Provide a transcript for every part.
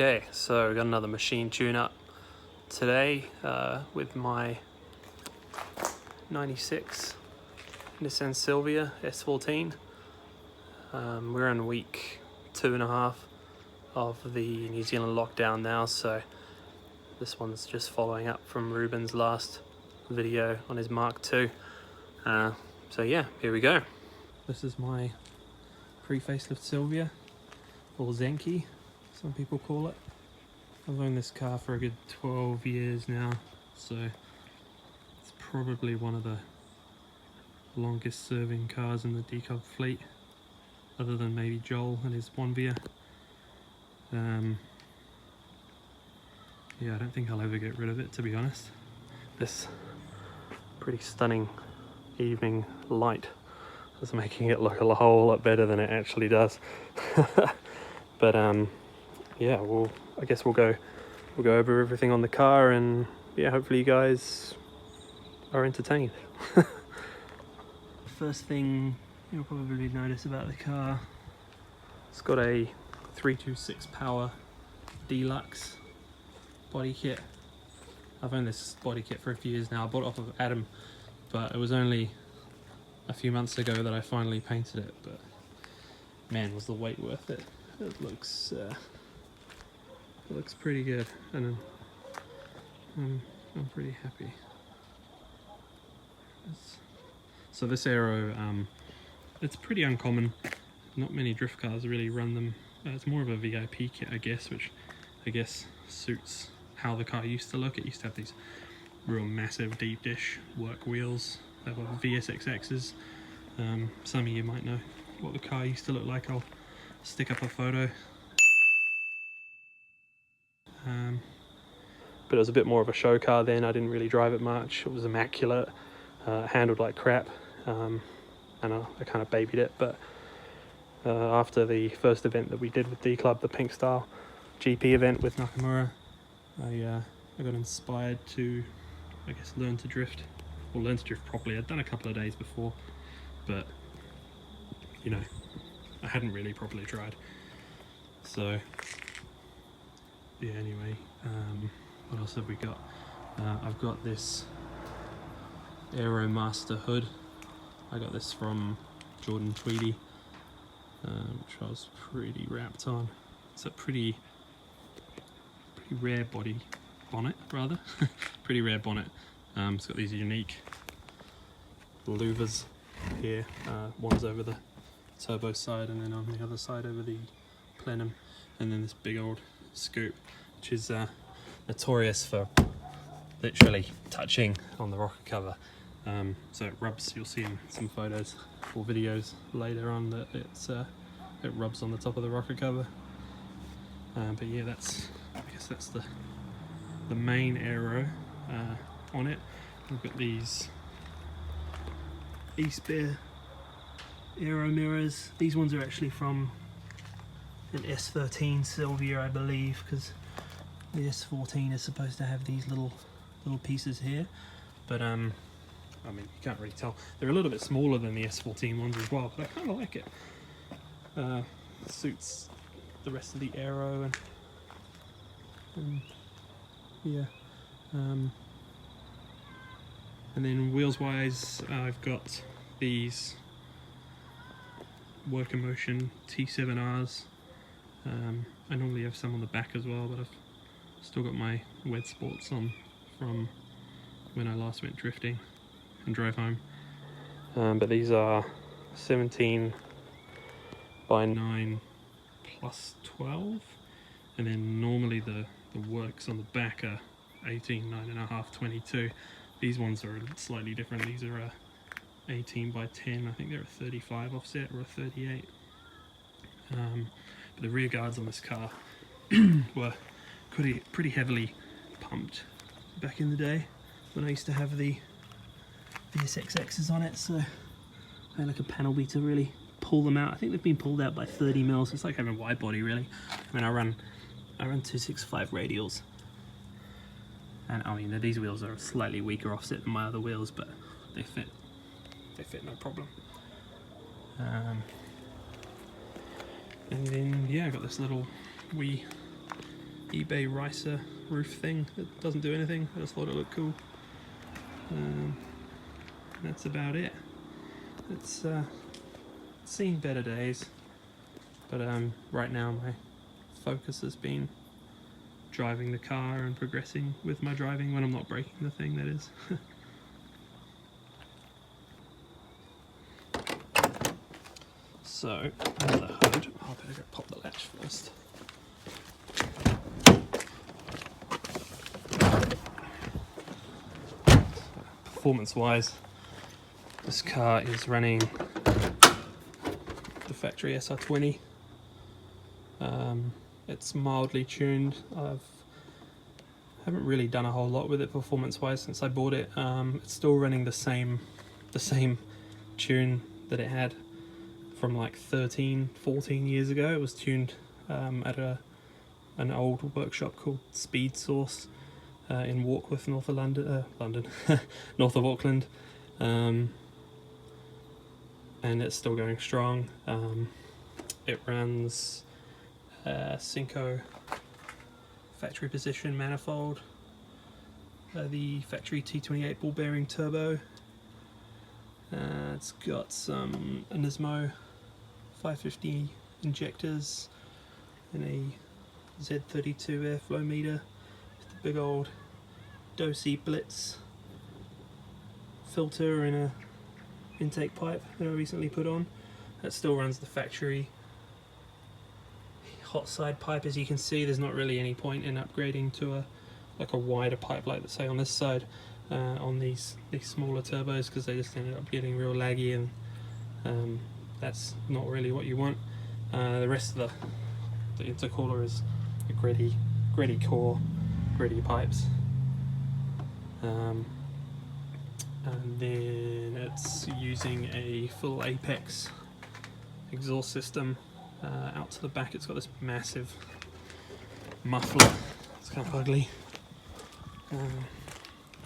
Okay, so we got another machine tune-up today with my 96 Nissan Silvia S14. We're in week 2.5 of the New Zealand lockdown now, so this one's just following up from Ruben's last video on his Mark II. So yeah, here we go. This is my pre-facelift Silvia, or Zenki, some people call it. I've owned this car for a good 12 years now, so it's probably one of the longest serving cars in the decob fleet, other than maybe Joel and his Bonvia. Yeah, I don't think I'll ever get rid of it, to be honest. This pretty stunning evening light is making it look a whole lot better than it actually does. But yeah, I guess we'll go over everything on the car, and yeah, hopefully you guys are entertained. First thing you'll probably notice about the car, it's got a 326 power deluxe body kit. I've owned this body kit for a few years now. I bought it off of Adam, but it was only a few months ago that I finally painted it. But man, was the wait worth it. It looks pretty good, and I'm pretty happy. So this aero, it's pretty uncommon. Not many drift cars really run them. It's more of a VIP kit, I guess, which I guess suits how the car used to look. It used to have these real massive deep dish work wheels. They were VSXXs. Some of you might know what the car used to look like. I'll stick up a photo. But it was a bit more of a show car then. I didn't really drive it much. It was immaculate, handled like crap, and I kind of babied it. But after the first event that we did with D Club, the Pink Style GP event with Nakamura, I got inspired to, I guess, learn to drift properly. I'd done a couple of days before, but you know, I hadn't really properly tried. So yeah, anyway, what else have we got? I've got this Aero Master hood. I got this from Jordan Tweedy, which I was pretty wrapped on. It's a pretty rare bonnet, rather. Pretty rare bonnet. It's got these unique louvers here. One's over the turbo side, and then on the other side over the plenum, and then this big old scoop, which is notorious for literally touching on the rocker cover. So it rubs. You'll see in some photos or videos later on that it rubs on the top of the rocker cover. But yeah, I guess that's the main aero on it. We've got these East Bear aero mirrors. These ones are actually from an S14 Silvia, I believe, because the S14 is supposed to have these little pieces here, but I mean, you can't really tell. They're a little bit smaller than the S14 ones as well, but I kind of like it. It suits the rest of the aero, and yeah. And then wheels wise, I've got these Work Emotion T7Rs. I normally have some on the back as well, but I've still got my Wed Sports on from when I last went drifting and drove home. But these are 17 by 9 plus 12, and then normally the works on the back are 18, 9.5, 22. These ones are slightly different. These are 18 by 10. I think they're a 35 offset or a 38. But the rear guards on this car were pretty heavily pumped back in the day when I used to have the VSXXs on it, so I had like a panel beat to really pull them out. I think they've been pulled out by 30 mils. It's like having a wide body, really. I mean, I run 265 radials, and I mean these wheels are a slightly weaker offset than my other wheels, but they fit no problem. And then yeah, I got this little wee eBay ricer roof thing that doesn't do anything. I just thought it looked cool. That's about it. It's seen better days, but right now my focus has been driving the car and progressing with my driving when I'm not breaking the thing, that is. So, on the hood, I'll better go pop the latch first. Performance-wise, this car is running the factory S14. It's mildly tuned. Haven't really done a whole lot with it performance-wise since I bought it. It's still running the same tune that it had from like 13, 14 years ago. It was tuned at an old workshop called Speed Source in Warkworth, north of London, north of Auckland, and it's still going strong. It runs Cinco factory position manifold, the factory T28 ball bearing turbo. It's got some Nismo 550 injectors and a Z32 airflow meter with the big old Dosey Blitz filter and a intake pipe that I recently put on. That still runs the factory hot side pipe. As you can see, there's not really any point in upgrading to a wider pipe like, say, on this side on these smaller turbos, because they just ended up getting real laggy, and that's not really what you want. The rest of the intercooler is a gritty core, gritty pipes, and then it's using a full Apex exhaust system. Out to the back it's got this massive muffler. It's kind of ugly.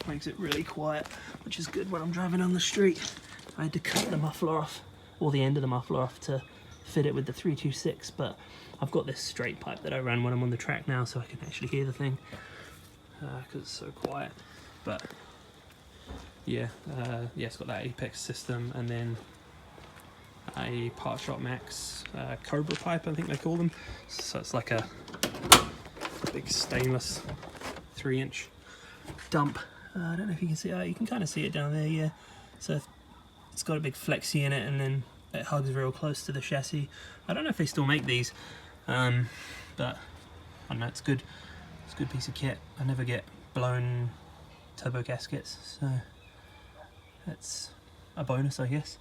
Makes it really quiet, which is good when I'm driving on the street. I had to cut the muffler off, or the end of the muffler off, to fit it with the 326, but I've got this straight pipe that I run when I'm on the track now, so I can actually hear the thing, because it's so quiet. But yeah, it's got that Apex system, and then a Part Shop Max Cobra pipe, I think they call them. So it's like a big stainless 3-inch dump. I don't know if you can see it. You can kind of see it down there, yeah. So it's got a big flexi in it, and then it hugs real close to the chassis. I don't know if they still make these, but I don't know. It's good. It's a good piece of kit. I never get blown turbo gaskets, so that's a bonus, I guess.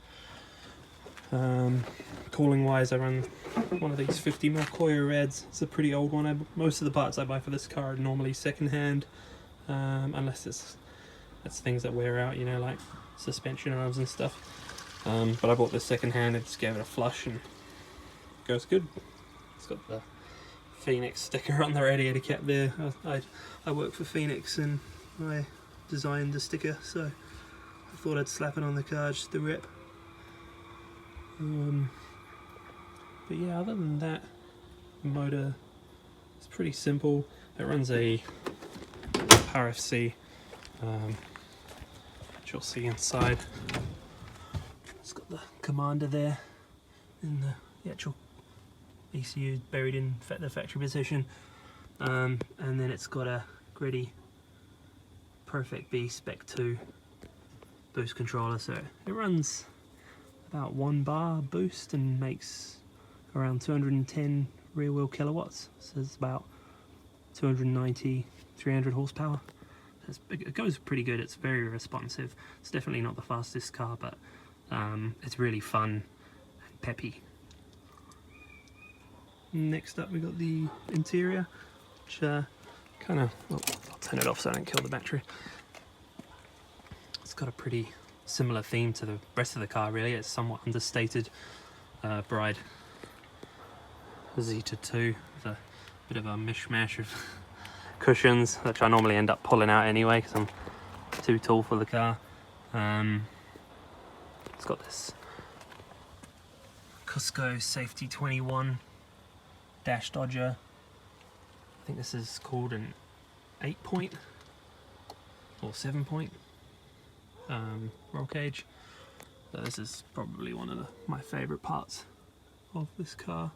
Cooling wise, I run one of these 50mm Koya Reds. It's a pretty old one. Most of the parts I buy for this car are normally second hand, unless it's things that wear out, you know, like suspension arms and stuff. But I bought this second hand and just gave it a flush, and it goes good. It's got the Phoenix sticker on the radiator cap there. I work for Phoenix and I designed the sticker, so I thought I'd slap it on the car just to rip. But yeah, other than that, the motor is pretty simple. It runs a RFC, which you'll see inside. It's got the commander there, and the actual ECU buried in the factory position, and then it's got a gritty Perfect B Spec 2 boost controller, so it runs about 1 bar boost and makes around 210 rear wheel kilowatts, so it's about 290, 300 horsepower. It goes pretty good. It's very responsive. It's definitely not the fastest car, but it's really fun and peppy. Next up we got the interior, which kind of, well, I'll turn it off so I don't kill the battery. It's got a pretty similar theme to the rest of the car, really. It's somewhat understated. Bride Zeta 2 with a bit of a mishmash of cushions, which I normally end up pulling out anyway because I'm too tall for the car. It's got this Cusco Safety 21 dash dodger, I think this is called an 8-point or 7-point roll cage. So this is probably one of my favourite parts of this car.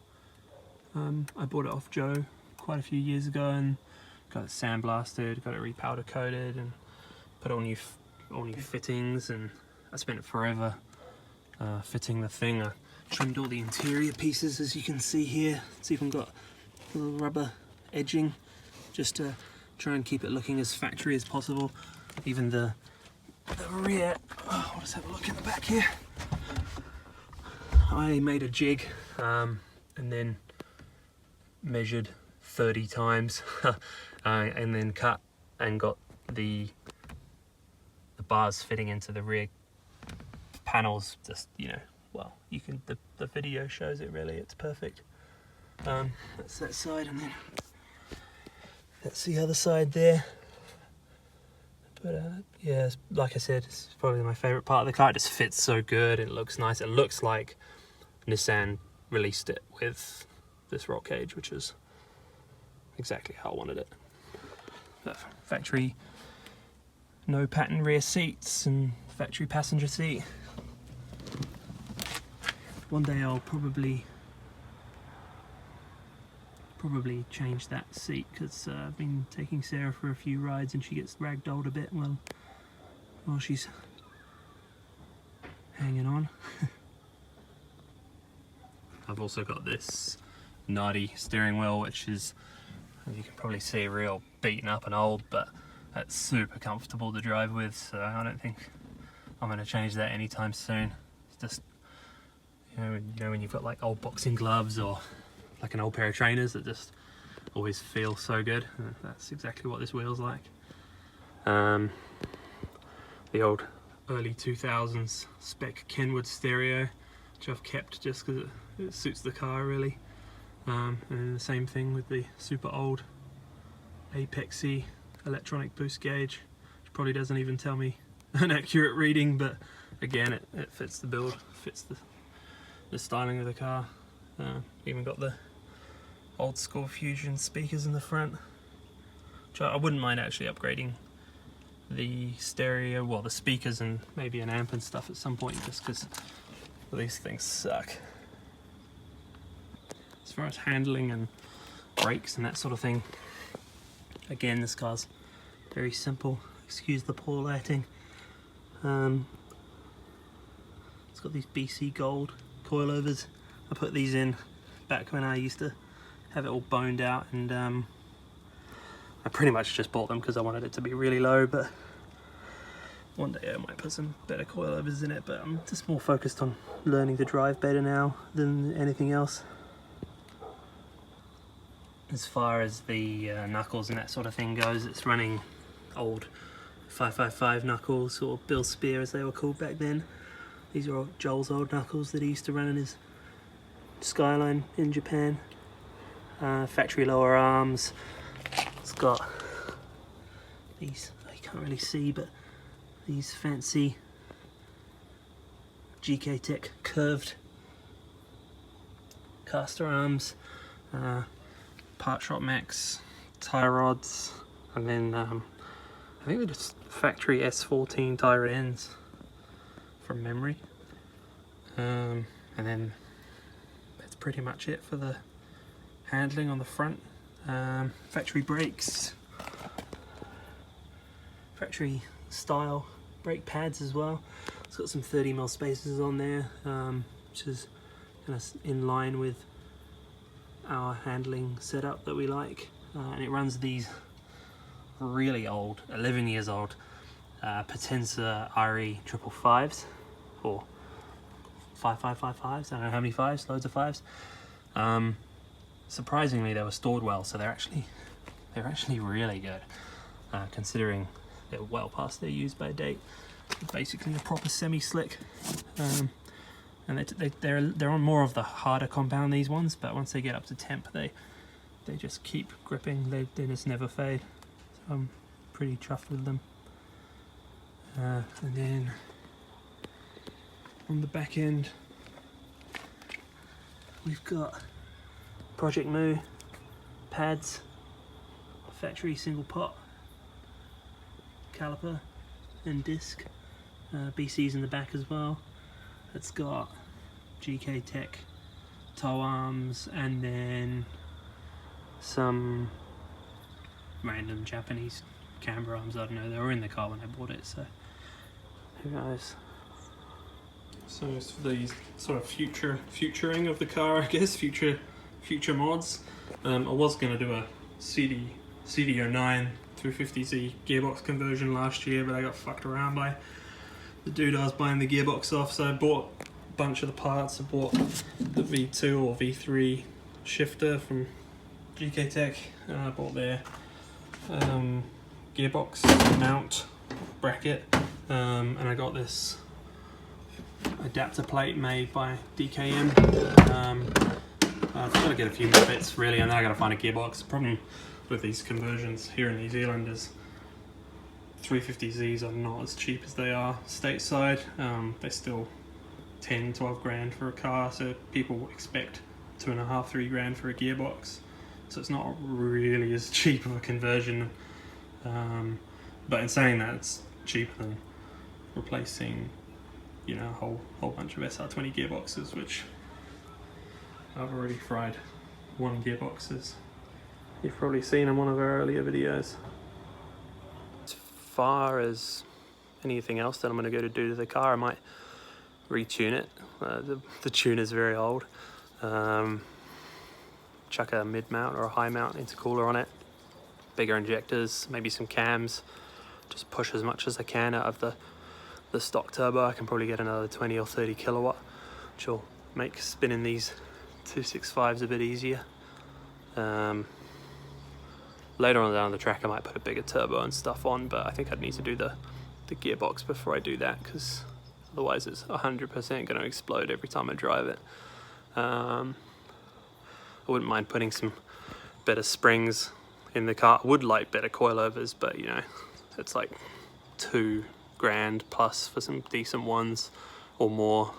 I bought it off Joe quite a few years ago and got it sandblasted, got it repowder coated, and put all new fittings, and I spent forever fitting the thing. I trimmed all the interior pieces, as you can see here. It's even got a little rubber edging just to try and keep it looking as factory as possible. Even the rear, oh, I'll just have a look in the back here. I made a jig and then measured 30 times and then cut and got the bars fitting into the rear panels. Just, you know, well, you can, the video shows it really, it's perfect. That's that side, and then that's the other side there. But yeah, like I said, it's probably my favourite part of the car. It just fits so good, it looks nice. It looks like Nissan released it with this roll cage, which is exactly how I wanted it. Factory, no pattern rear seats and factory passenger seat. One day I'll probably change that seat, because I've been taking Sarah for a few rides and she gets ragdolled a bit while she's hanging on. I've also got this Nardi steering wheel, which is, as you can probably see, real beaten up and old, but that's super comfortable to drive with, so I don't think I'm going to change that anytime soon. It's just, you know when you've got like old boxing gloves or like an old pair of trainers that just always feel so good. That's exactly what this wheel's like. The old early 2000s spec Kenwood stereo, which I've kept just because it suits the car really. And the same thing with the super old Apexy electronic boost gauge, which probably doesn't even tell me an accurate reading, but again, it fits the build, fits the styling of the car. Even got the old school Fusion speakers in the front, which I wouldn't mind actually upgrading the stereo, well, the speakers and maybe an amp and stuff at some point, just because these things suck. As far as handling and brakes and that sort of thing, again, this car's very simple. Excuse the poor lighting. It's got these BC Gold coilovers. I put these in back when I used to have it all boned out, and I pretty much just bought them because I wanted it to be really low, but one day I might put some better coilovers in it, but I'm just more focused on learning to drive better now than anything else. As far as the knuckles and that sort of thing goes, it's running old 555 knuckles, or Bill Spear as they were called back then. These are Joel's old knuckles that he used to run in his Skyline in Japan. Factory lower arms. It's got these, you can't really see, but these fancy GK Tech curved caster arms, Part Shop Max tie rods, and then I think they're just factory S14 tie rod ends from memory, and then that's pretty much it for the handling on the front. Factory brakes, factory style brake pads as well. It's got some 30mm spacers on there, which is kind of in line with our handling setup that we like, and it runs these really old, 11 years old Potenza RE 555s, or 5555s, I don't know how many fives, loads of fives. Surprisingly, they were stored well, so they're actually really good, considering they're well past their use by date. Basically a proper semi-slick, and they're on more of the harder compound, these ones, but once they get up to temp, they just keep gripping. They just never fade. So I'm pretty chuffed with them. And then on the back end, we've got Project Moo pads, factory single pot caliper and disc. BC's in the back as well. It's got GK Tech toe arms and then some random Japanese camber arms. I don't know, they were in the car when I bought it, so who knows. So it's for the sort of futuring of the car, I guess, future mods. I was going to do a CD09 350Z gearbox conversion last year, but I got fucked around by the dude I was buying the gearbox off, so I bought a bunch of the parts. I bought the V2 or V3 shifter from GK Tech. I bought their gearbox mount bracket, and I got this adapter plate made by DKM. I've got to get a few more bits really, and then I got to find a gearbox. The problem with these conversions here in New Zealand is 350Zs are not as cheap as they are stateside. They're still 10-12 grand for a car, so people expect 2.5-3 grand for a gearbox, so it's not really as cheap of a conversion. But in saying that, it's cheaper than replacing, you know, a whole bunch of SR20 gearboxes, which I've already fried one gearboxes. You've probably seen in one of our earlier videos. As far as anything else that I'm going to go to do to the car, I might retune it. The tuner's very old. Chuck a mid-mount or a high-mount intercooler on it, bigger injectors, maybe some cams, just push as much as I can out of the stock turbo. I can probably get another 20 or 30 kilowatt, which will make spinning these 265s a bit easier. Later on down the track I might put a bigger turbo and stuff on, but I think I'd need to do the gearbox before I do that, because otherwise it's 100% going to explode every time I drive it. I wouldn't mind putting some better springs in the car. I would like better coilovers, but you know, it's like $2 grand plus for some decent ones or more.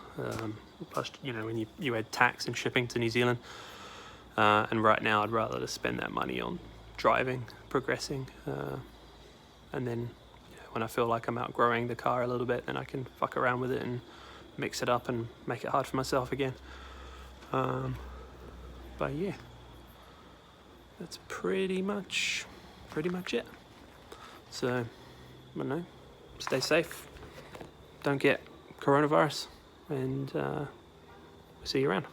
Plus, you know, when you add tax and shipping to New Zealand, and right now I'd rather just spend that money on driving, progressing, and then, you know, when I feel like I'm outgrowing the car a little bit, then I can fuck around with it and mix it up and make it hard for myself again. But yeah, that's pretty much it. So, I don't know, stay safe, don't get coronavirus, and see you around.